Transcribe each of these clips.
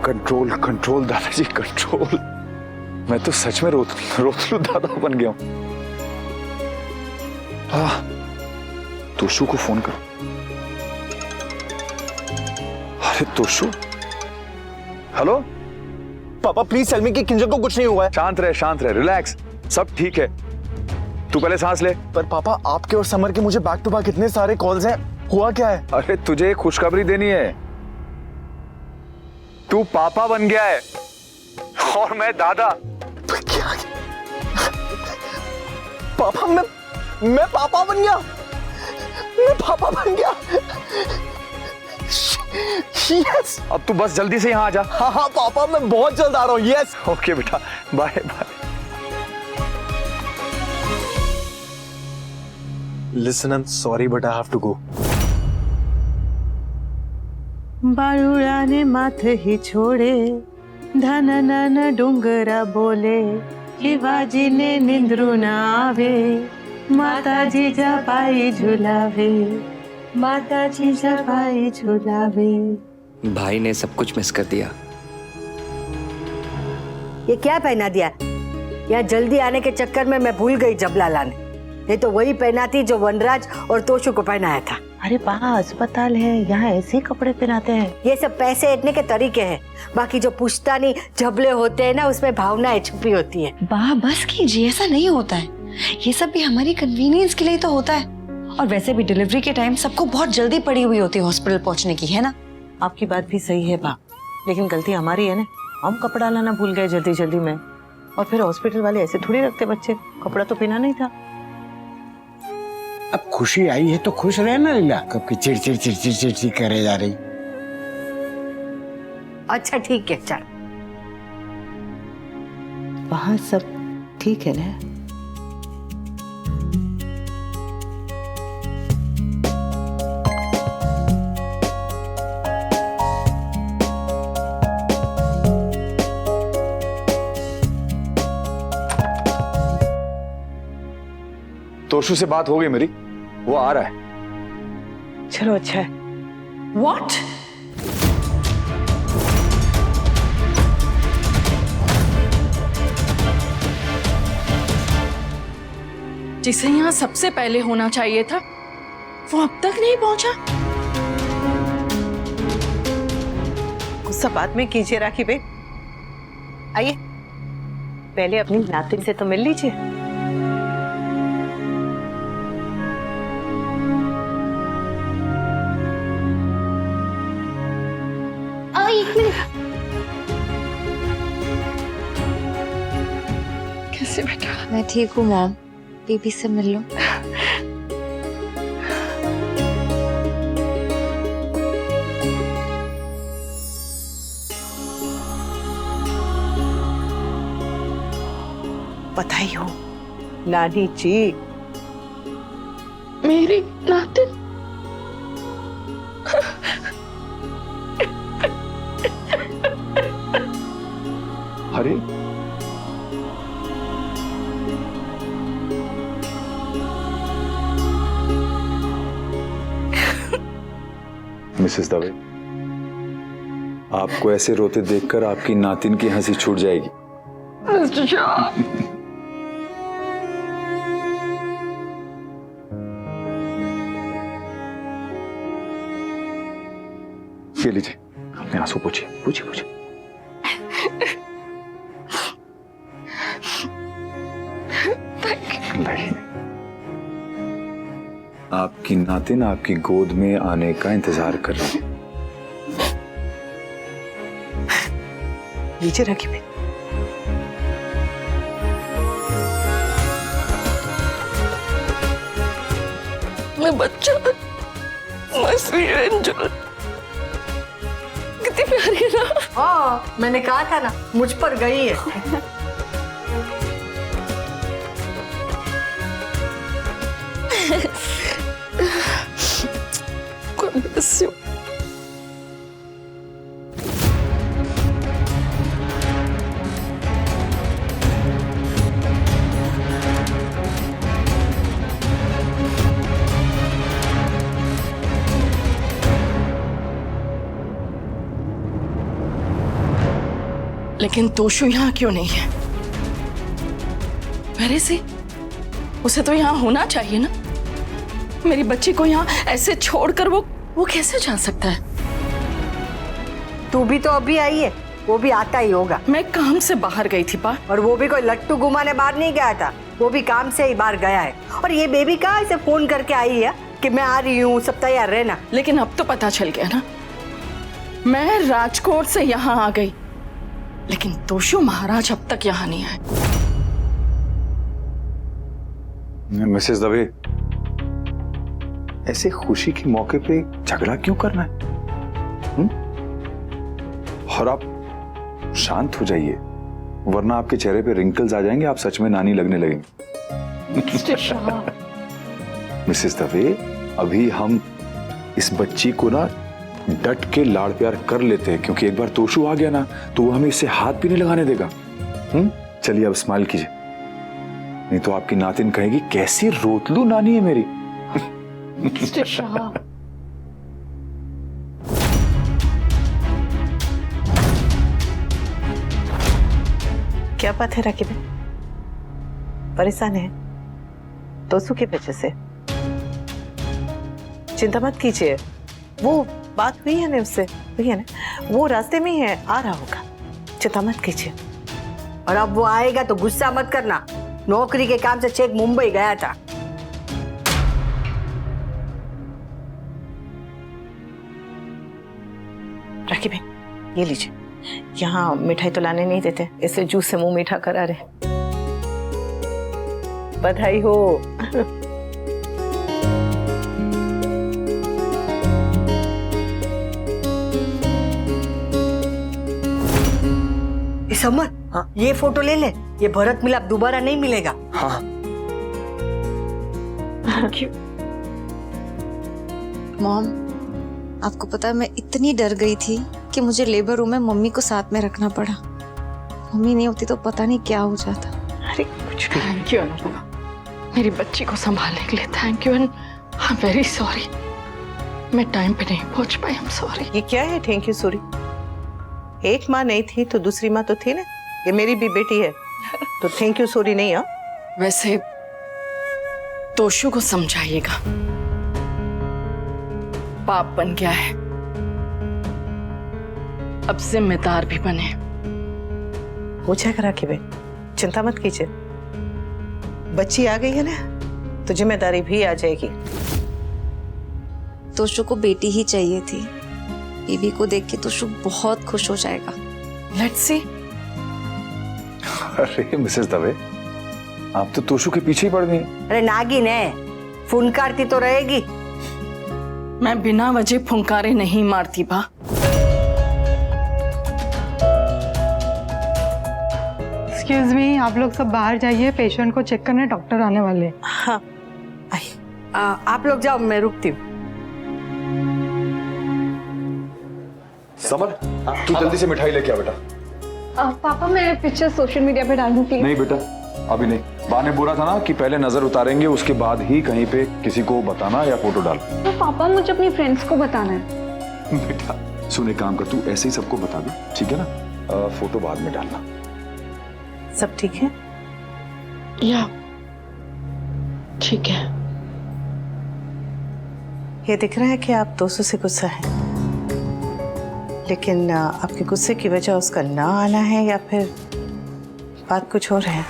Control control दादाजी control. मैं तो सच में रोतलू दादा बन गया हूं। हाँ, तोशु को फोन करो। अरे तोशु, हेलो। पापा प्लीज टेल मी कि किंजल को कुछ नहीं हुआ है। शांत रहे, रिलैक्स, सब ठीक है। तू पहले सांस ले। पर पापा आपके और समर के मुझे बैक टू बैक इतने सारे कॉल्स हैं, हुआ क्या है? अरे तुझे एक खुशखबरी देनी है, तू पापा बन गया है और मैं दादा। क्या? पापा मैं पापा बन गया, मैं पापा बन गया। यस। अब तू बस जल्दी से यहाँ आ जा। हाँ पापा मैं बहुत जल्द आ रहा हूँ। यस। ओके बेटा, bye bye. Listen, I'm sorry but I have to go. बाळुळाने माथ ही छोडे, धननन डोंगरा बोले, शिवाजीने निंद्रून आवे, माताजीच्या पायी झुलावे, माताजीच्या पायी झुलावे। भाई ने सब कुछ मिस कर दिया। ये क्या पहना दिया? यहाँ जल्दी आने के चक्कर में मैं भूल गई जबला लाने। ये तो वही पहना थी जो वनराज और तोशु को पहनाया था। अरे बा अस्पताल है, यहाँ ऐसे ही कपड़े पहनाते हैं। ये सब पैसे ऐंठने के तरीके हैं, बाकी जो पुश्तानी झबले होते हैं ना, उसमें भावनाएं छुपी होती है। बा बस कीजिए, ऐसा नहीं होता है। ये सब भी हमारी कन्वीनियंस के लिए तो होता है। और वैसे भी डिलीवरी के टाइम सबको बहुत जल्दी पड़ी हुई होती है हॉस्पिटल पहुंचने की, है ना? आपकी बात भी सही है बा, लेकिन गलती हमारी है ना। हम कपड़ा लाना भूल गए जल्दी जल्दी में, और फिर हॉस्पिटल वाले ऐसे थोड़ी रखते बच्चे, कपड़ा तो पहना नहीं था। अब खुशी आई है तो खुश रहे ना लीला, कब की चिड़ करे जा रही। अच्छा ठीक है, चल। वहाँ सब ठीक है ना? तोशु से बात हो गई मेरी, वो आ रहा है। चलो अच्छा है। What? जिसे यहाँ सबसे पहले होना चाहिए था, वो अब तक नहीं पहुंचा। गुस्सा बाद में कीजिए राखी बे। आइए पहले अपनी नातिन से तो मिल लीजिए। एक मिनट। कैसे बेटा? मैं ठीक हूँ मॉम, बेबी से मिल लो। बधाई हो नानी जी। मेरी नातिन। अरे मिसेस दवे, आपको ऐसे रोते देखकर आपकी नातिन की हंसी छूट जाएगी। ये लीजिए, अपने आंसू पूछिए पूछिए पूछिए। आपकी नातिन आपकी गोद में आने का इंतजार कर रही है। नीचे रखी बे। मैं बच्चा, मैं स्वीट एंजल, कितनी प्यारी है ना। हाँ मैंने कहा था ना, मुझ पर गई है। God bless you. लेकिन तोशु यहाँ क्यों नहीं है? पहले से उसे तो यहाँ होना चाहिए ना। मेरी बच्ची को यहाँ ऐसे छोड़कर वो कैसे जा सकता है? तू भी तो अभी आई है, वो भी आता ही होगा। मैं काम से बाहर गई थी पा। और वो भी कोई लट्टू घुमाने बाहर नहीं गया था, वो भी काम से ही बाहर गया है। और ये बेबी कहाँ इसे फोन करके आई है कि मैं आ रही हूँ, सब तैयार रहना। लेकिन अब तो पता चल गया ना, मैं राजकोट से यहाँ आ गई, लेकिन तोशु महाराज अब तक यहाँ नहीं आए। मिसेस दवे, ऐसे खुशी के मौके पे झगड़ा क्यों करना है? और आप शांत हो जाइए, वरना आपके चेहरे पे रिंकल्स आ जाएंगे, आप सच में नानी लगने लगेंगे। मिसेस दवे, अभी हम इस बच्ची को ना डट के लाड़ प्यार कर लेते हैं, क्योंकि एक बार तोशु आ गया ना तो वो हमें इससे हाथ भी नहीं लगाने देगा। चलिए अब स्माइल कीजिए, नहीं तो आपकी नातिन कहेगी कैसी रोतलू नानी है मेरी। क्या बात है राकिब? परेशान है तोशु की वजह से? चिंता मत कीजिए, वो बात हुई है ना उससे, हुई है ना, वो रास्ते में ही है, आ रहा होगा, चिंता मत कीजिए। और अब वो आएगा तो गुस्सा मत करना, नौकरी के काम से चेक मुंबई गया था। राकिब, ये लीजिए, यहाँ मिठाई तो लाने नहीं देते, इससे जूस से मुंह मीठा करा रहे। बधाई हो। समर, हाँ? ये फोटो ले ले, ये भरत मिलाप दोबारा नहीं मिलेगा। हाँ। Thank you. मॉम, आपको पता है मैं इतनी डर गई थी कि मुझे लेबर रूम में मम्मी को साथ में रखना पड़ा। मम्मी नहीं होती तो पता नहीं क्या हो जाता। अरे कुछ भी। थैंक यू अनुपमा, मेरी बच्ची को संभालने के लिए thank you, and I am very sorry, मैं टाइम पे नहीं पहुंच पाई, आई एम सॉरी। ये क्या है थैंक यू सॉरी? एक माँ नहीं थी तो दूसरी माँ तो थी ना, ये मेरी भी बेटी है, तो थैंक यू सॉरी नहीं। हाँ, वैसे तोशु को समझाइएगा, पाप बन गया है, अब जिम्मेदार भी बने। हो जाएगा राकिब, चिंता मत कीजिए, बच्ची आ गई है ना तो जिम्मेदारी भी आ जाएगी। तोशु को बेटी ही चाहिए थी, बेबी को देख के तोशु बहुत खुश हो जाएगा। Let's see. अरे मिसेस दवे, आप तो तोशु के पीछे ही पड़ गई। अरे नागिन है, फुनकारती तो रहेगी। मैं बिना वजह फुंकारे नहीं मारती बा। एक्सक्यूज मी, आप लोग सब बाहर जाइए, पेशेंट को चेक करने डॉक्टर आने वाले हैं। हाँ आई। आप लोग जाओ, मैं रुकती हूँ। समर, तू जल्दी से मिठाई लेके आ बेटा। पापा, मैं पिक्चर सोशल मीडिया पे डाल दूं प्लीज? नहीं बेटा, अभी नहीं। बा ने बोला था ना कि पहले नजर उतारेंगे, उसके बाद ही कहीं पे किसी को बताना या फोटो डाल। तो पापा, मुझे अपनी फ्रेंड्स को बताना है। बेटा सुन, एक काम कर, तू ऐसे ही सबको बता दे, ठीक है ना? फोटो बाद में डालना। सब ठीक है? या ठीक है। ये दिख रहा है कि आप तोशु से गुस्सा है, लेकिन आपके गुस्से की वजह उसका ना आना है या फिर बात कुछ और है?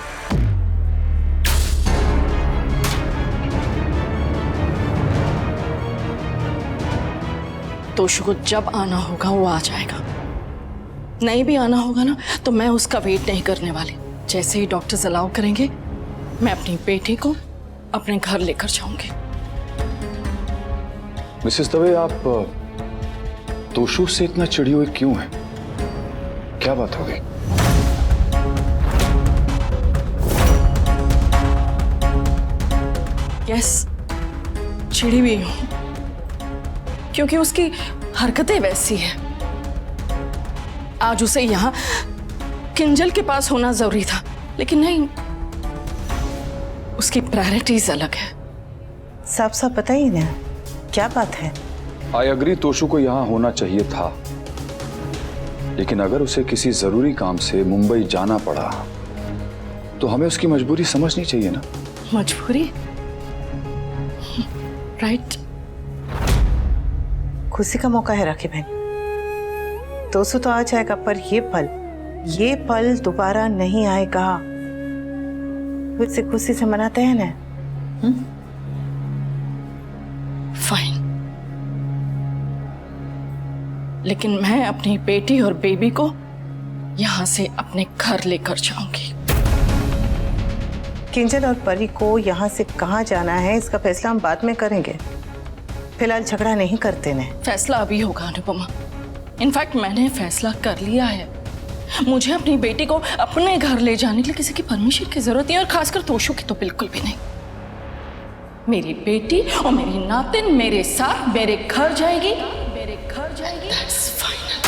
तोशु को जब आना होगा वो आ जाएगा, नहीं भी आना होगा ना तो मैं उसका वेट नहीं करने वाली। जैसे ही डॉक्टर्स अलाउ करेंगे, मैं अपनी बेटी को अपने घर लेकर जाऊंगी। मिसेस दवे, आप तोशु से इतना चिड़ी हुई क्यों है? क्या बात हो गई? यस, चिड़ी हुई हूं क्योंकि उसकी हरकतें वैसी है। आज उसे यहाँ किंजल के पास होना जरूरी था, लेकिन नहीं, उसकी प्रायोरिटीज अलग है। साफ साफ बताइए ना, क्या बात है? आई अग्री, तोशु को यहाँ होना चाहिए था, लेकिन अगर उसे किसी जरूरी काम से मुंबई जाना पड़ा तो हमें उसकी मजबूरी समझनी चाहिए ना। मजबूरी? राइट। खुशी का मौका है राखी बहन, तोसू तो आ जाएगा, पर ये पल दोबारा नहीं आएगा। फिर से खुशी से मनाते हैं ना। फाइन, लेकिन मैं अपनी बेटी और बेबी को यहां से अपने घर लेकर जाऊंगी। किंजल और परी को यहाँ से कहाँ जाना है इसका फैसला हम बाद में करेंगे, फिलहाल झगड़ा नहीं करते ने। फैसला अभी होगा अनुपमा। इनफैक्ट मैंने फैसला कर लिया है। मुझे अपनी बेटी को अपने घर ले जाने के लिए किसी की परमिशन की जरूरत नहीं, और खासकर तोशु की तो बिल्कुल भी नहीं। मेरी बेटी और मेरी नातिन मेरे साथ मेरे घर जाएगी। That's final.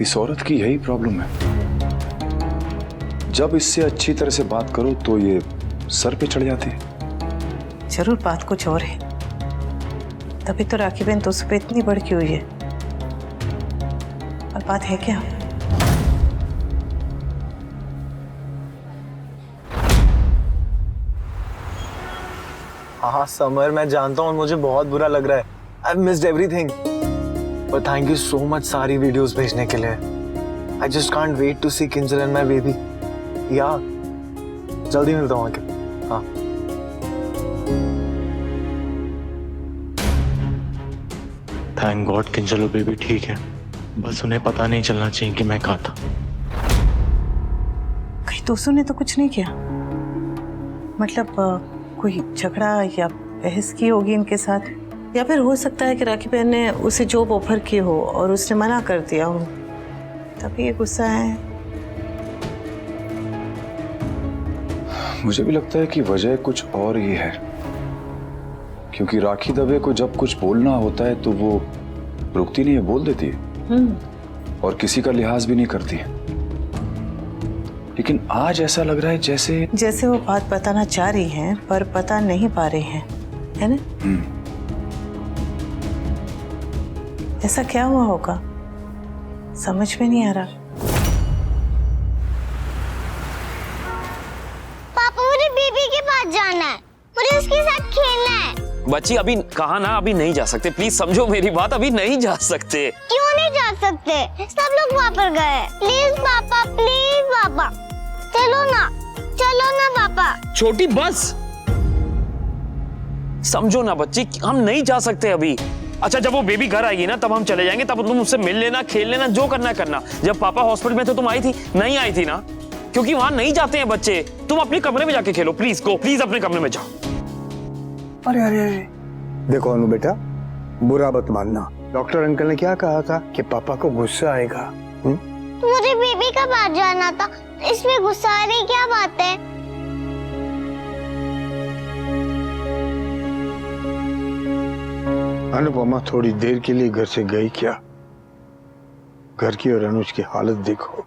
इस औरत की यही प्रॉब्लम है, जब इससे अच्छी तरह से बात करो तो ये सर पे चढ़ जाती है। जरूर बात कुछ और है, तभी तो राखी बहन तो उस पर इतनी भड़की हुई है। और बात है क्या? हाँ समर, मैं जानता हूँ मुझे बहुत बुरा लग रहा है। I've missed everything. But thank you so much सारी वीडियोस भेजने के लिए। I just can't wait to see Kinjal and my baby. या जल्दी मिलता हूँ आके। हाँ। थैंक गॉड किंजल और बेबी ठीक है, बस उन्हें पता नहीं चलना चाहिए कि मैं कहाँ था। कहीं तोसू ने तो कुछ नहीं किया? मतलब कोई झगड़ा या बहस की होगी इनके साथ, या फिर हो सकता है कि राखी बहन ने उसे जॉब ऑफर की हो और उसने मना कर दिया हो, तभी ये गुस्सा है। मुझे भी लगता है कि वजह कुछ और ही है, क्योंकि राखी दवे को जब कुछ बोलना होता है तो वो रुकती नहीं है, बोल देती है और किसी का लिहाज भी नहीं करती है। लेकिन आज ऐसा लग रहा है जैसे वो बात बताना चाह रही हैं पर बता नहीं पा रहे हैं, है ना? ऐसा क्या हुआ होगा, समझ में नहीं आ रहा। पापा मुझे बेबी के पास जाना है, मुझे उसके साथ खेलना है। बच्ची अभी कहा ना, अभी नहीं जा सकते, प्लीज समझो मेरी बात, अभी नहीं जा सकते। क्यों नहीं जा सकते? सब लोग वहाँ पर गए। प्लीज पापा, प्लीज पापा, चलो ना पापा। छोटी बस समझो ना बच्ची, हम नहीं जा सकते अभी। अच्छा जब वो बेबी घर आएगी ना तब हम चले जाएंगे, तब तुम उससे मिल लेना, खेल लेना, जो करना करना। जब पापा हॉस्पिटल में थे तुम आई थी? नहीं आई थी ना, क्योंकि वहां नहीं जाते हैं बच्चे। तुम अपने कमरे में जाके खेलो, प्लीज गो, प्लीज अपने कमरे में जाओ। अरे अरे अरे, देखो अनु बेटा, बुरा मत मानना। डॉक्टर अंकल ने क्या कहा था कि पापा को गुस्सा आएगा। मुझे बेबी का पास जाना था, इसमें गुस्सा आ रही क्या बात है? अनुपमा थोड़ी देर के लिए घर से गई क्या? घर की और अनुज की हालत देखो।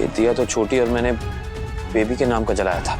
ये दिया तो छोटी और मैंने बेबी के नाम का जलाया था।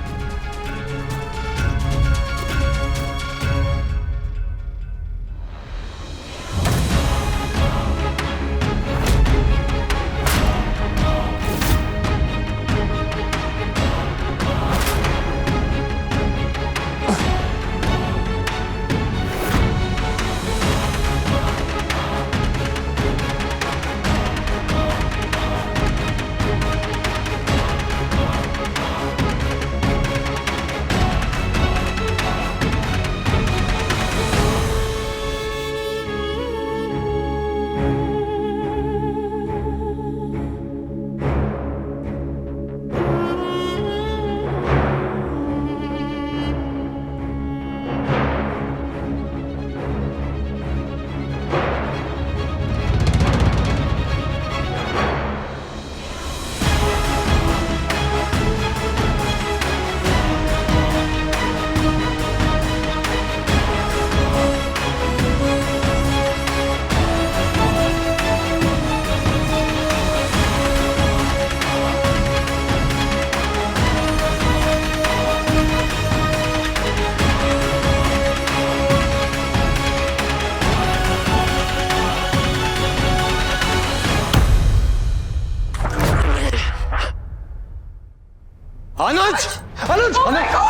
अनुज अनुज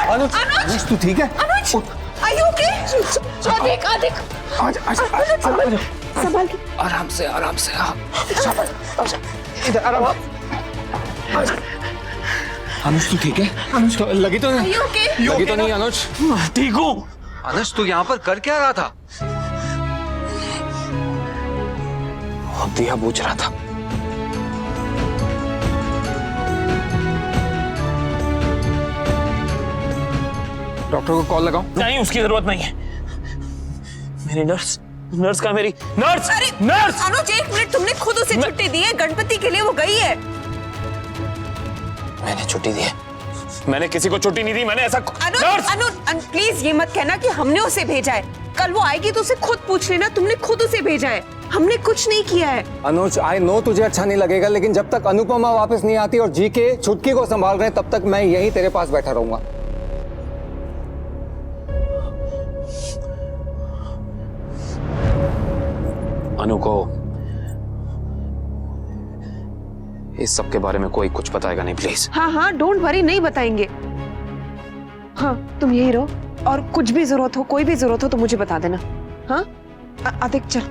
अनुज अनुज तू ठीक है? अनुज, are you okay? आदिक, आदिक, संभाल के। आराम से आराम से। इधर आराम। अनुज तू ठीक है? अनुज लगी तो नहीं? लगी तो नहीं अनुज? ठीक हूँ। अनुज तू यहाँ पर कर क्या रहा था? दिया बुझ रहा था। डॉक्टर को कॉल लगाओ। नहीं, उसकी जरूरत नहीं है। मेरी नर्स का मेरी नर्स। अरे नर्स अनुज, 1 मिनट, तुमने खुद उसे छुट्टी दी है, गणपति के लिए वो गई है। मैंने छुट्टी दी है? मैंने किसी को छुट्टी नहीं दी, मैंने ऐसा। अनुज प्लीज ये मत कहना कि हमने उसे भेजा है। कल वो आएगी तो उसे खुद पूछ लेना, तुमने खुद उसे भेजा है, हमने कुछ नहीं किया है। अनुज आई नो तुझे अच्छा नहीं लगेगा, लेकिन जब तक अनुपमा वापस नहीं आती और जी के छुटकी को संभाल रहे हैं तब तक मैं यहीं तेरे पास बैठा रहूंगा। अनु को इस सब के बारे में कोई कुछ बताएगा नहीं, प्लीज। हाँ, डोंट वरी, नहीं बताएंगे। हाँ, तुम यही रहो और कुछ भी जरूरत हो, कोई भी जरूरत हो तो मुझे बता देना। हाँ आदिक, चल।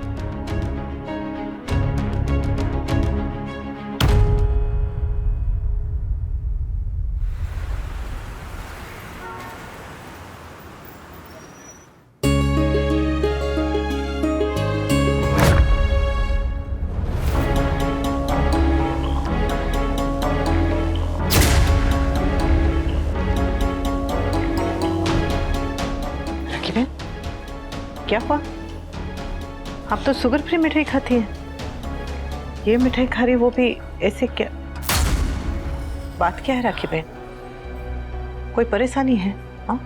क्या हुआ? आप तो शुगर फ्री मिठाई खाती हैं, ये मिठाई खा रही, वो भी ऐसे? क्या बात क्या है राखी बहन? कोई परेशानी है? हाँ,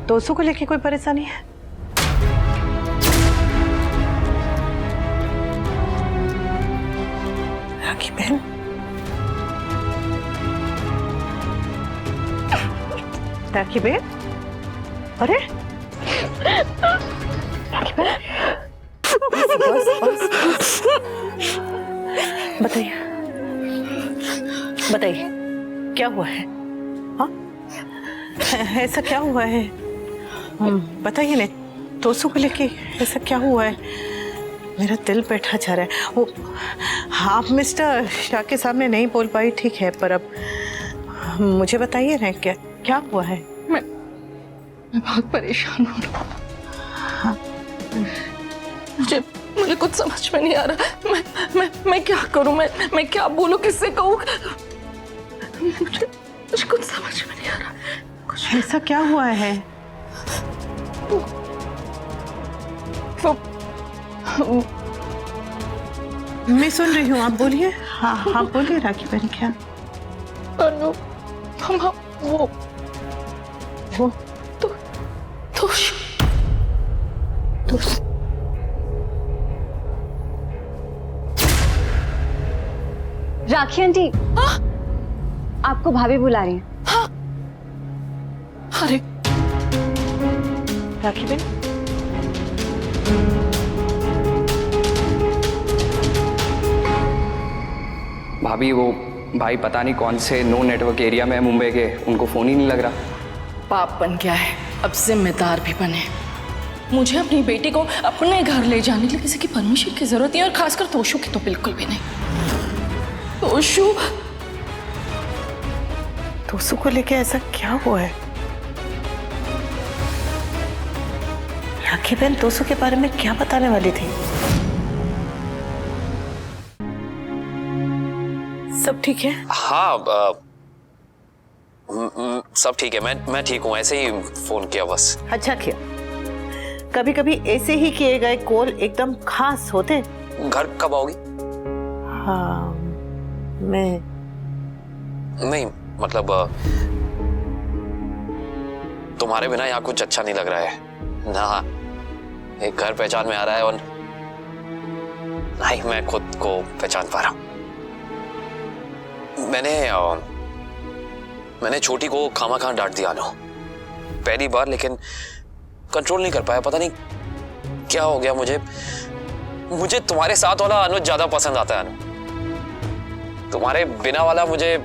दोस्तों को लेके कोई परेशानी है? राखी बहन, राखी बहन, अरे बताइए बताइए, क्या हुआ है? हाँ, ऐसा क्या हुआ है? बताइए ना, दोस्तों को लेके ऐसा क्या हुआ है? मेरा दिल बैठा जा रहा है। वो आप मिस्टर शाह के सामने नहीं बोल पाई, ठीक है, पर अब मुझे बताइए ना, क्या क्या हुआ है? मैं बहुत परेशान हूँ। हाँ, मुझे कुछ समझ में नहीं आ रहा। मैं क्या करूं? मैं क्या बोलूं? किससे कहूं? मुझे कुछ समझ में नहीं आ रहा। कुछ ऐसा क्या हुआ है? मैं सुन रही हूँ, आप बोलिए। हाँ हाँ बोलिए राखी बहन, क्या? अनु, मामा, वो राखी आंटी, आपको भाभी बुला रही हैं। हाँ। अरे राखी बहन, भाभी वो भाई पता नहीं कौन से नो नेटवर्क एरिया में है मुंबई के, उनको फोन ही नहीं लग रहा। पाप बन गया है, अब जिम्मेदार भी बने। मुझे अपनी बेटी को अपने घर ले जाने के लिए किसी की परमिशन की जरूरत नहीं, और खासकर तोशु की तो बिल्कुल भी नहीं। तोशु को लेके ऐसा क्या हुआ है? राखी बहन तोशु के बारे में क्या बताने वाली थी? सब ठीक है? हाँ, सब ठीक है। मैं ठीक हूँ, ऐसे ही फोन किया बस। अच्छा किया। कभी कभी ऐसे ही किए गए कॉल एकदम खास होते। घर कब आओगी? हाँ, मैं नहीं, मतलब तुम्हारे बिना यहाँ कुछ अच्छा नहीं लग रहा है ना। एक घर पहचान में आ रहा है और ना ही मैं खुद को पहचान पा रहा हूँ। मैंने छोटी को खामा डांट दिया नो, पहली बार, लेकिन कंट्रोल नहीं कर पाया। पता नहीं क्या हो गया मुझे तुम्हारे साथ वाला अनुज ज्यादा पसंद आता है। अनुज, तुम्हारे बिना वाला मुझे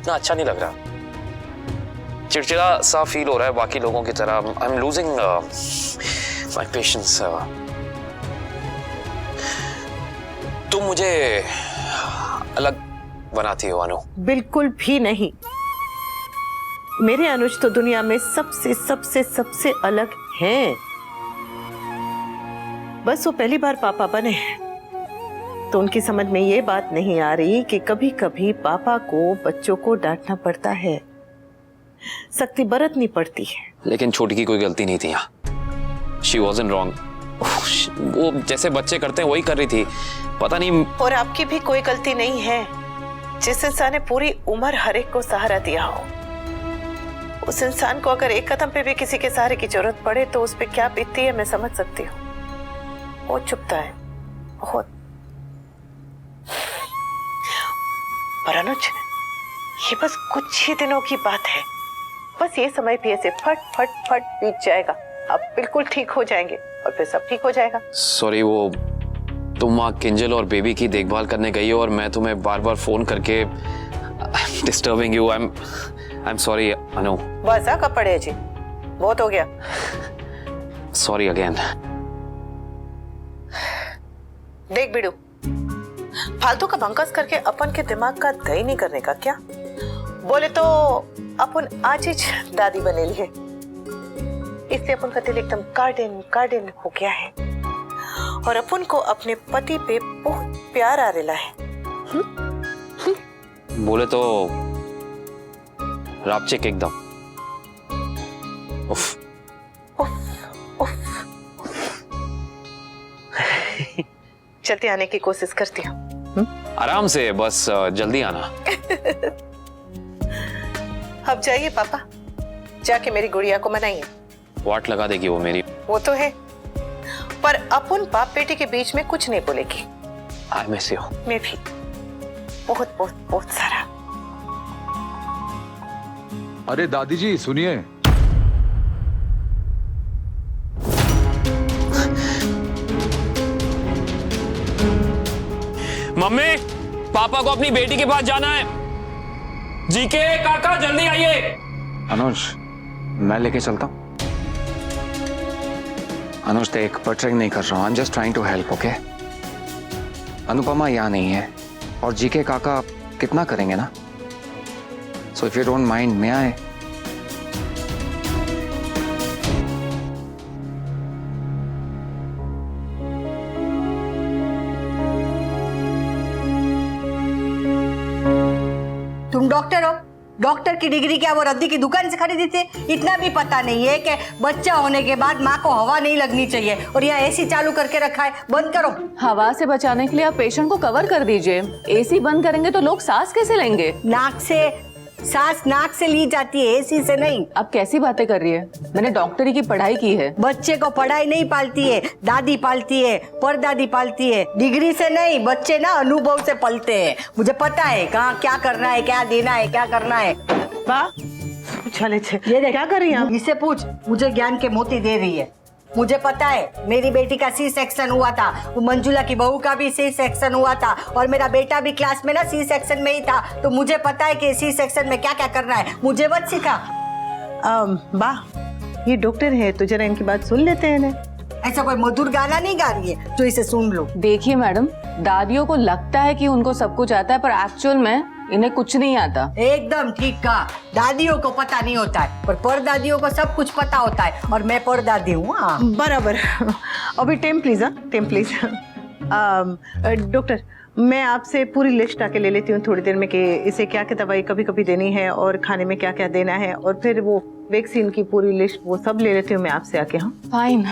इतना अच्छा नहीं लग रहा, चिड़चिड़ा सा फील हो रहा है बाकी लोगों की तरह। I am losing my patience. तुम मुझे अलग बनाती हो अनु। बिल्कुल भी नहीं। मेरे अनुज तो दुनिया में सबसे सबसे सबसे अलग हैं। बस वो पहली बार पापा बने तो उनकी समझ में ये बात नहीं आ रही कि कभी कभी पापा को बच्चों को डांटना पड़ता है, सख्ती बरतनी पड़ती है। लेकिन छोटी की कोई गलती नहीं थी यहाँ। She wasn't wrong. वो जैसे बच्चे करते हैं वही कर रही थी, पता नहीं। और आपकी भी कोई गलती नहीं है। जिस इंसान ने पूरी उम्र हर एक को सहारा दिया हो, उस इंसान को अगर एक कदम पे भी किसी के सहारे की जरूरत पड़े तो उस पे क्या बीतती है मैं समझ सकती हूँ। बहुत चुभता है, बहुत। पर अनुज, ये बस कुछ ही दिनों की बात है। बस ये समय भी ऐसे फट फट फट बीत जाएगा। आप बिल्कुल ठीक हो जाएंगे और फिर सब ठीक हो जाएगा। सॉरी, वो तुम वहाँ किंजल और बेबी की देखभाल करने गई हो और मैं तुम्हें बार बार फोन करके disturbing you. I am sorry Anu. बस आ कब पड़े जी, बहुत हो गया। Sorry again. देख बिडू, फालतू का बंकस करके अपन के दिमाग का दही नहीं करने का क्या? बोले तो अपन आज ही दादी बने लिए, इसलिए अपन का दिल एकदम गार्डन गार्डन हो गया है और अपन को अपने पति पे बहुत प्यार आ रहा है। बोले तो रापचिक एकदम। उफ। चलते आने की कोशिश करती हूँ। आराम से, बस जल्दी आना। अब जाइए पापा, जाके मेरी गुड़िया को मनाइए। वाट लगा देगी वो मेरी। वो तो है, पर अपन बाप बेटे के बीच में कुछ नहीं बोलेगी। I miss you. मैं भी बहुत बहुत बहुत सारा। अरे दादी जी सुनिए। मम्मी, पापा को अपनी बेटी के पास जाना है। जीके काका जल्दी आइए। अनुज, मैं लेके चलता हूँ। अनुज देख, बटरिंग नहीं कर रहा हूँ। I am just trying to help, okay? Anupama यहाँ नहीं है और जीके काका कितना करेंगे ना। So if you don't mind, मैं आए। तुम डॉक्टर हो, डॉक्टर की डिग्री क्या वो रद्दी की दुकान से खरीदी थी? इतना भी पता नहीं है कि बच्चा होने के बाद माँ को हवा नहीं लगनी चाहिए और यहाँ एसी चालू करके रखा है। बंद करो। हवा से बचाने के लिए आप पेशेंट को कवर कर दीजिए। एसी बंद करेंगे तो लोग सांस कैसे लेंगे? नाक से। सांस नाक से ली जाती है, एसी से नहीं। अब कैसी बातें कर रही है? मैंने डॉक्टरी की पढ़ाई की है। बच्चे को पढ़ाई नहीं पालती है, दादी पालती है, परदादी पालती है। डिग्री से नहीं, बच्चे ना अनुभव से पलते हैं। मुझे पता है कहाँ क्या करना है, क्या देना है, क्या करना है। वाह, चले ये देख, क्या कर रही हैं? इससे पूछ, मुझे ज्ञान के मोती दे रही है। मुझे पता है मेरी बेटी का सी सेक्शन हुआ था, वो मंजुला की बहू का भी सी सेक्शन हुआ था और मेरा बेटा भी क्लास में ना सी सेक्शन में ही था। तो मुझे पता है कि सी सेक्शन में क्या क्या करना है। मुझे मत सिखा। वाह, ये डॉक्टर है तो जरा इनकी बात सुन लेते हैं इन्हें। ऐसा कोई मधुर गाना नहीं गा रही है जो इसे सुन लो। देखिए मैडम, दादियों को लगता है कि उनको सब कुछ आता है पर एक्चुअल में इन्हें कुछ नहीं आता। एकदम ठीक कहा। दादियों को पता नहीं होता है पर परदादियों को सब कुछ पता होता है और मैं परदादी हूँ। बराबर। अभी टेम प्लीज। Time please. डॉक्टर, मैं आपसे पूरी लिस्ट आके ले लेती हूँ थोड़ी देर में कि इसे क्या क्या दवाई कभी कभी देनी है और खाने में क्या क्या देना है और फिर वो वैक्सीन की पूरी लिस्ट वो सब ले लेती हूँ मैं आपसे आके। हाँ फाइन।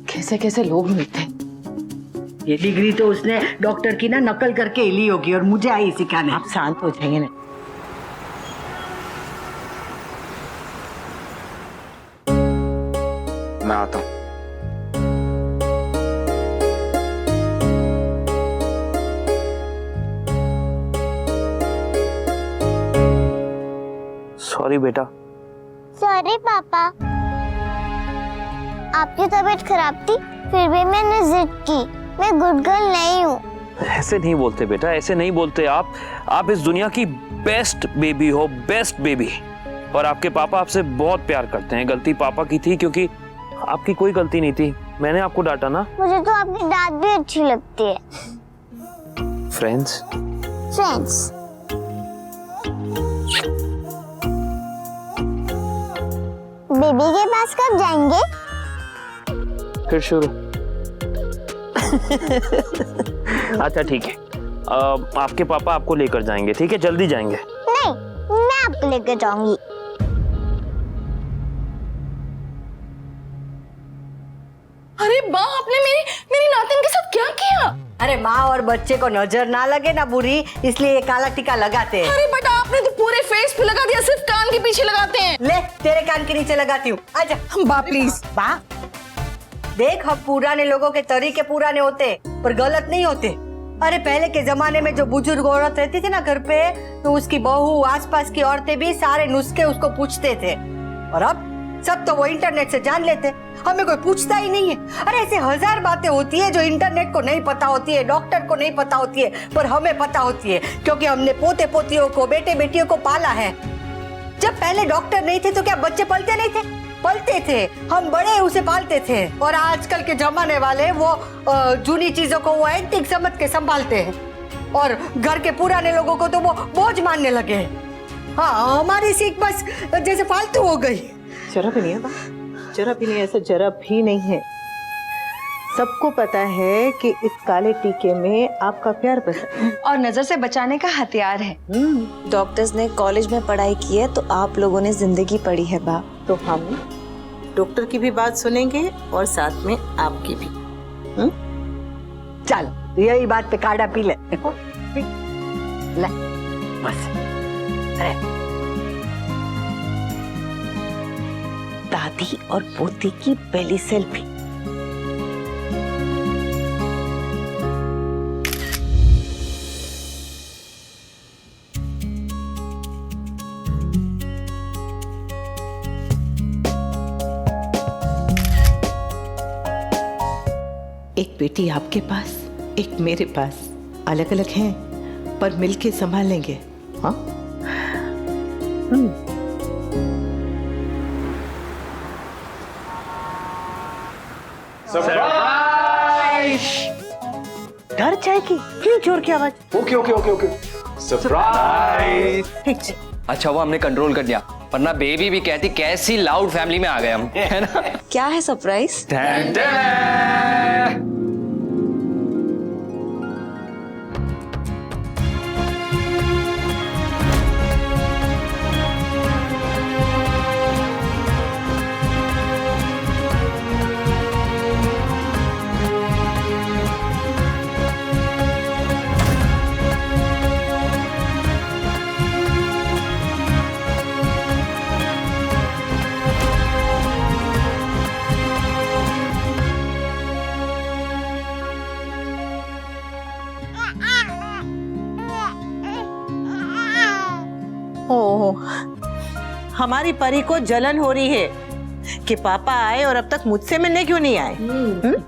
कैसे कैसे लोग मिलते हैं। ये डिग्री तो उसने डॉक्टर की ना नकल करके ली होगी और मुझे आई सिखाने। आप शांत हो जाइए ना। मैं आता हूँ। सॉरी बेटा। सॉरी पापा, आपकी तबीयत खराब थी फिर भी मैंने जिद की। मैं गुड गर्ल नहीं हूँ। ऐसे नहीं बोलते बेटा, ऐसे नहीं बोलते। आप इस दुनिया की बेस्ट बेबी हो, बेस्ट बेबी। और आपके पापा आपसे बहुत प्यार करते हैं। गलती पापा की थी क्योंकि आपकी कोई गलती नहीं थी। मैंने आपको डांटा ना। मुझे तो आपकी डांट भी अच्छी लगती है। Friends friends. बेबी के पास कब जाएंगे? फिर शुरू। अच्छा ठीक है, आपके पापा आपको लेकर जाएंगे, ठीक है? जल्दी जाएंगे। नहीं, मैं आपको लेकर जाऊंगी। अरे माँ, आपने मेरी नातिन के साथ क्या किया? अरे माँ और बच्चे को नजर ना लगे ना बुरी, इसलिए ये काला टीका लगाते हैं। अरे बट आपने तो पूरे फेस पे लगा दिया, सिर्फ कान के पीछे लगाते हैं। ले तेरे कान के नीचे लगाती हूँ, आजा। बा प्लीज। बा देख, हम पुराने लोगों के तरीके पुराने होते पर गलत नहीं होते। अरे पहले के जमाने में जो बुजुर्ग औरत रहती थी ना घर पे, तो उसकी बहू, आसपास की औरतें भी सारे नुस्खे उसको पूछते थे। और अब सब तो वो इंटरनेट से जान लेते, हमें कोई पूछता ही नहीं है। अरे ऐसे हजार बातें होती है जो इंटरनेट को नहीं पता होती है, डॉक्टर को नहीं पता होती है, पर हमें पता होती है क्योंकि हमने पोते पोतियों को, बेटे बेटियों को पाला है। जब पहले डॉक्टर नहीं थे तो क्या बच्चे पलते नहीं थे? पलते थे, हम बड़े उसे पालते थे। और आजकल के जमाने वाले वो जूनी चीजों को वो एंटीक समझ के संभालते हैं, और घर के पुराने लोगों को तो वो बोझ मानने लगे। हाँ, हमारी सीख बस जैसे फालतू हो गई। जरा भी नहीं है, जरा भी नहीं, ऐसा जरा भी नहीं है। सबको पता है कि इस काले टीके में आपका प्यार बसा और नजर से बचाने का हथियार है। डॉक्टर्स ने कॉलेज में पढ़ाई की है तो आप लोगों ने जिंदगी पढ़ी है बाप। तो हम डॉक्टर की भी बात सुनेंगे और साथ में आपकी भी। चल, यही बात पे काढ़ा पी ले। ले बस। अरे दादी और पोती की पहली सेल्फी। एक बेटी आपके पास, एक मेरे पास, अलग अलग हैं पर मिलके संभालेंगे। हाँ? डर जाएगी, क्यों जोर की आवाज? Okay okay okay okay, surprise. ठीक है। अच्छा वो हमने कंट्रोल कर लिया, वरना बेबी भी कहती कैसी लाउड फैमिली में आ गए हम, है ना? क्या है सरप्राइज? ओह, हमारी परी को जलन हो रही है कि पापा आए और अब तक मुझसे मिलने क्यों नहीं आए।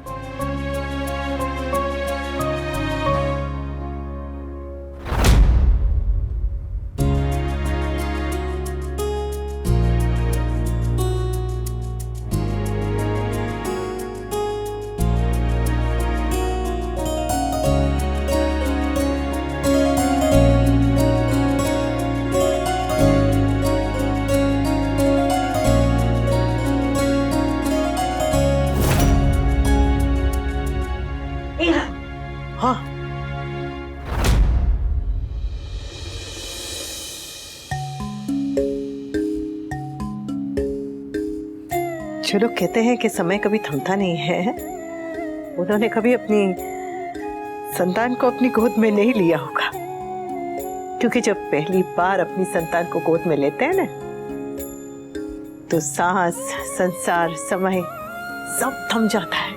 हाँ, जो लोग कहते हैं कि समय कभी थमता नहीं है, उन्होंने कभी अपनी संतान को अपनी गोद में नहीं लिया होगा। क्योंकि जब पहली बार अपनी संतान को गोद में लेते हैं ना, तो सांस, संसार, समय सब थम जाता है।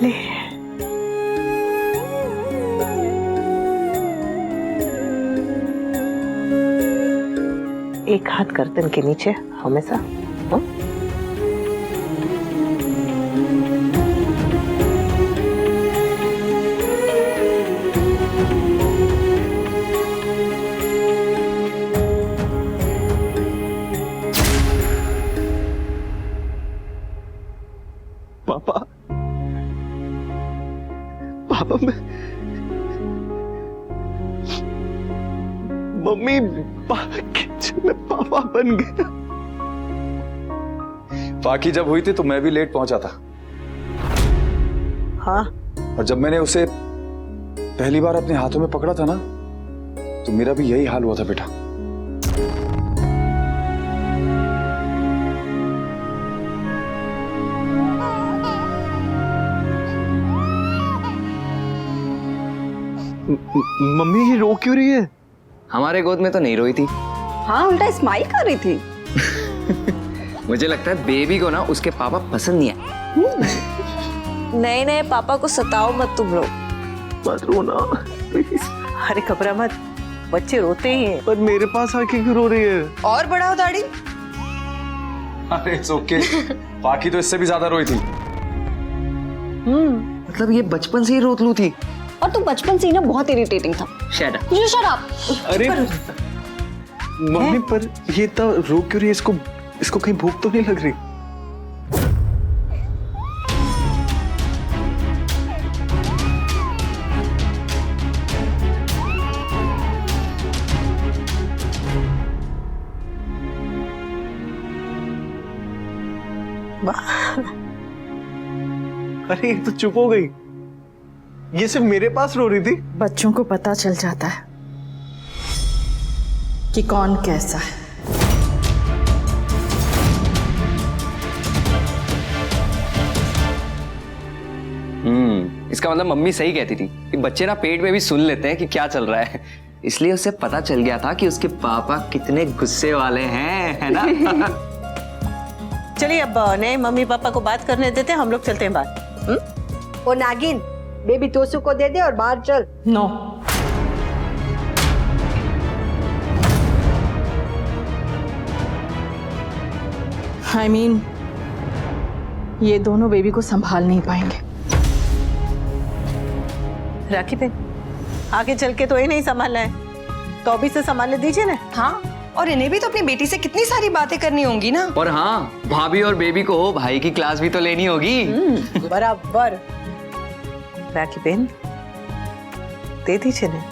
ले एक हाथ गर्दन के नीचे हमेशा। पापा मम्मी किचन में पापा बन गया। बाकी जब हुई थी तो मैं भी लेट पहुंचा था। हाँ, और जब मैंने उसे पहली बार अपने हाथों में पकड़ा था ना, तो मेरा भी यही हाल हुआ था बेटा। मम्मी ये रो क्यों रही है? हमारे गोद में तो नहीं रोई थी। हाँ, उल्टा स्माइल कर रही थी। मुझे लगता है बेबी को ना उसके पापा पसंद नहीं आए। नए नए पापा को सताओ मत तुम लोग। मत रोना प्लीज। अरे घबरा मत, बच्चे रोते ही हैं। पर मेरे पास आके क्यों रो रही है? और बढ़ाओ दाढ़ी। अरे इट्स ओके। बाकी तो इससे भी ज्यादा रोई थी। मतलब ये बचपन से ही रोतलू थी। और तू बचपन से ही ना बहुत इरिटेटिंग था। Shut up. You shut up। अरे मम्मी पर ये तो रो क्यों रही है? इसको कहीं भूख तो नहीं लग रही? अरे ये तो चुप हो गई। ये सिर्फ मेरे पास रो रही थी। बच्चों को पता चल जाता है कि कौन कैसा है। इसका मतलब मम्मी सही कहती थी कि बच्चे ना पेट में भी सुन लेते हैं कि क्या चल रहा है। इसलिए उसे पता चल गया था कि उसके पापा कितने गुस्से वाले हैं, है ना? चलिए अब नए मम्मी पापा को बात करने देते हैं, हम लोग चलते हैं बाहर। ओ नागिन, बेबी तोसू को दे दे और बाहर चल। नो। I mean, ये दोनों बेबी को संभाल नहीं पाएंगे। राखी बहन, आगे चल के तो ये नहीं संभालना है, तो अभी से संभालने दीजिए ना। हाँ, और इन्हें भी तो अपनी बेटी से कितनी सारी बातें करनी होंगी ना। और हाँ, भाभी और बेबी को भाई की क्लास भी तो लेनी होगी। बराबर। राखी बहन, दे दीजिए ना।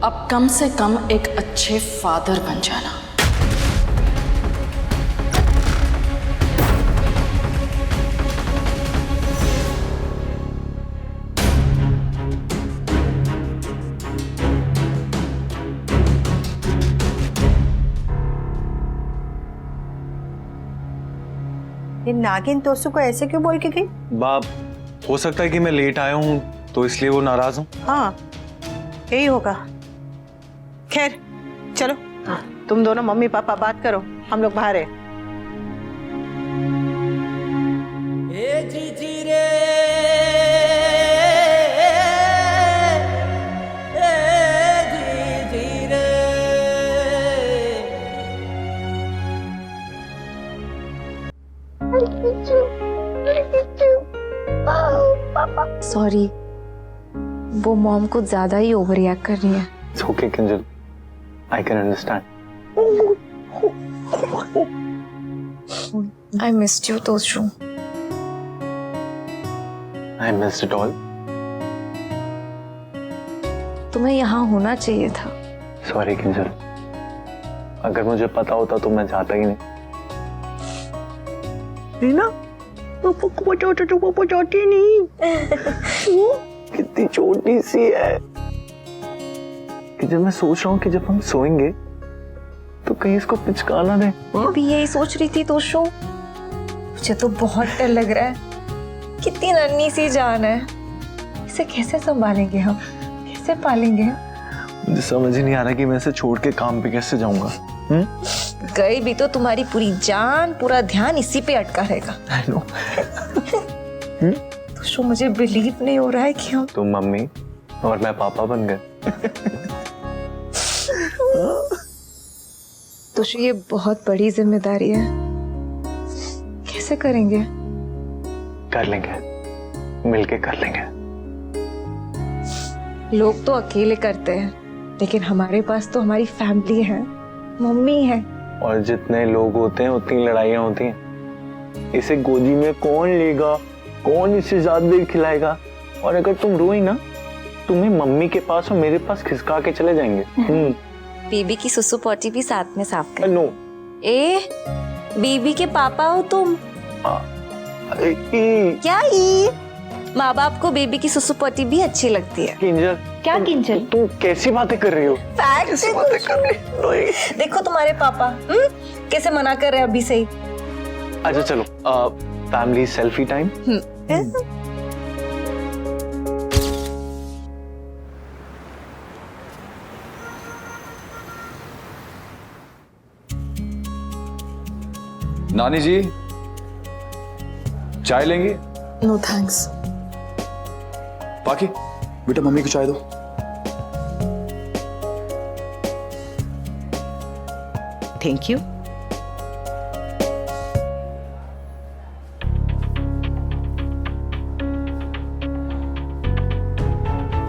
अब कम से कम एक अच्छे फादर बन जाना। ये नागिन तोसू को ऐसे क्यों बोल के गई? बाप, हो सकता है कि मैं लेट आया हूँ तो इसलिए वो नाराज हूँ। हाँ, यही होगा। खैर चलो, तुम दोनों मम्मी पापा बात करो, हम लोग बाहर है। सॉरी, वो मॉम कुछ ज्यादा ही ओवर रिएक्ट कर रही है। It's okay, Kinjal. I can understand. I missed you, Toshu. I missed it all. तुम्हें यहाँ होना चाहिए था। Sorry, Kinjal. अगर मुझे पता होता तो मैं जाता ही नहीं। रीना, पापा को बचाता तो पापा जाते नहीं। वो कितनी छोटी सी है कि जब मैं सोच रहा हूँ कि जब हम सोएंगे तो कहीं इसको पिचकाना दे। मैं भी यही सोच रही थी तोशु। मुझे तो बहुत डर लग रहा है। कितनी नन्ही सी जान है, इसे कैसे संभालेंगे हम, कैसे पालेंगे हम? मुझे समझ ही नहीं आ रहा कि मैं इसे छोड़ के काम पे कैसे जाऊंगा। गई भी तो तुम्हारी पूरी जान, पूरा ध्यान इसी पे अटका रहेगा। I know. तोशु, मुझे बिलीव नहीं हो रहा है कि हम तुम मम्मी और मैं पापा बन गए। तो ये बहुत बड़ी जिम्मेदारी है, कैसे करेंगे? कर लेंगे, मिलके कर लेंगे। लोग तो अकेले करते हैं, लेकिन हमारे पास तो हमारी फैमिली है, मम्मी है। और जितने लोग होते हैं उतनी लड़ाइयाँ होती हैं। इसे गोदी में कौन लेगा, कौन इसे ज्यादा देर खिलाएगा? और अगर तुम रोई ना, तुम्हें मम्मी के पास और मेरे पास खिसका के चले जाएंगे। बीबी की सुसु पोटी भी साथ में साफ कर। नो। बीबी के पापा हो तुम। क्या माँ बाप को बेबी की सुसु पोटी भी अच्छी लगती है। किंजल, क्या किंजल? तुम कैसी बातें कर रही हो? कैसी बातें कर रही हो? देखो तुम्हारे पापा कैसे मना कर रहे हैं अभी से ही। अच्छा चलो, फैमिली सेल्फी टाइम। नानी जी, चाय लेंगे? No thanks. बाकी बेटा मम्मी को चाय दो। Thank you.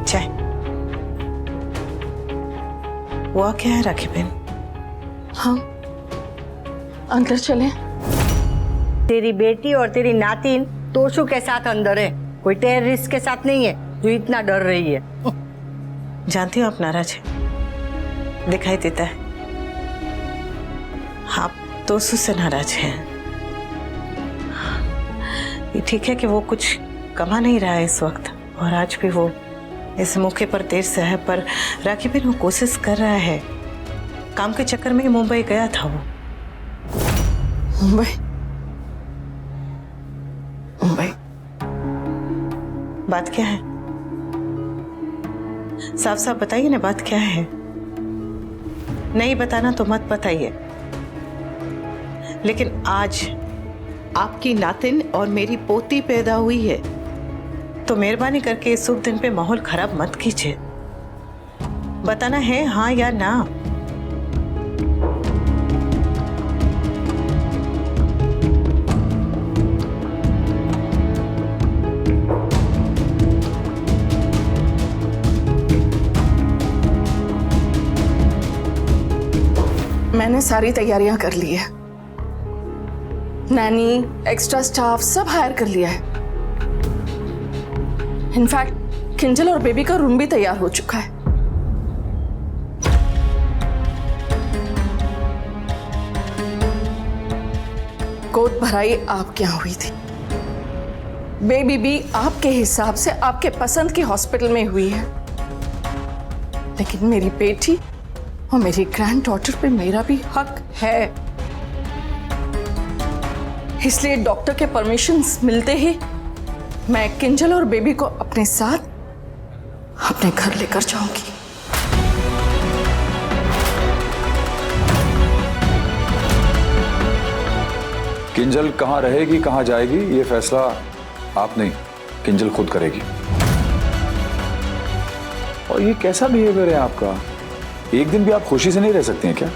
चाय हुआ क्या है राखी बहन? हाँ, अंदर चलें। तेरी बेटी और तेरी नातिन तोशु के साथ अंदर है, कोई टेररिस्ट के साथ नहीं है जो इतना डर रही है। जानती हूँ आप नाराज है, दिखाई देता है। आप तोशु से नाराज हैं। ये ठीक है कि वो कुछ कमा नहीं रहा है इस वक्त, और आज भी वो इस मौके पर देर से है, पर राखी बहन वो कोशिश कर रहा है। काम के चक्कर में मुंबई गया था वो। मुंबई? मुंबई? बात क्या है? साफ साफ बताइए ना, बात क्या है? नहीं बताना तो मत बताइए, लेकिन आज आपकी नातिन और मेरी पोती पैदा हुई है, तो मेहरबानी करके इस शुभ दिन पे माहौल खराब मत कीजिए। बताना है हाँ या ना। मैंने सारी तैयारियां कर ली है, नैनी, एक्स्ट्रा स्टाफ सब हायर कर लिया है। इनफैक्ट किंजल और बेबी का रूम भी तैयार हो चुका है। गोद भराई आपके यहाँ हुई थी, बेबी भी आपके हिसाब से आपके पसंद की हॉस्पिटल में हुई है, लेकिन मेरी बेटी और मेरी ग्रैंड डॉटर पे मेरा भी हक है। इसलिए डॉक्टर के परमिशंस मिलते ही मैं किंजल और बेबी को अपने साथ अपने घर लेकर जाऊंगी। किंजल कहाँ रहेगी, कहाँ जाएगी, ये फैसला आप नहीं, किंजल खुद करेगी। और ये कैसा बिहेवियर है आपका? एक दिन भी आप खुशी से नहीं रह सकते हैं क्या?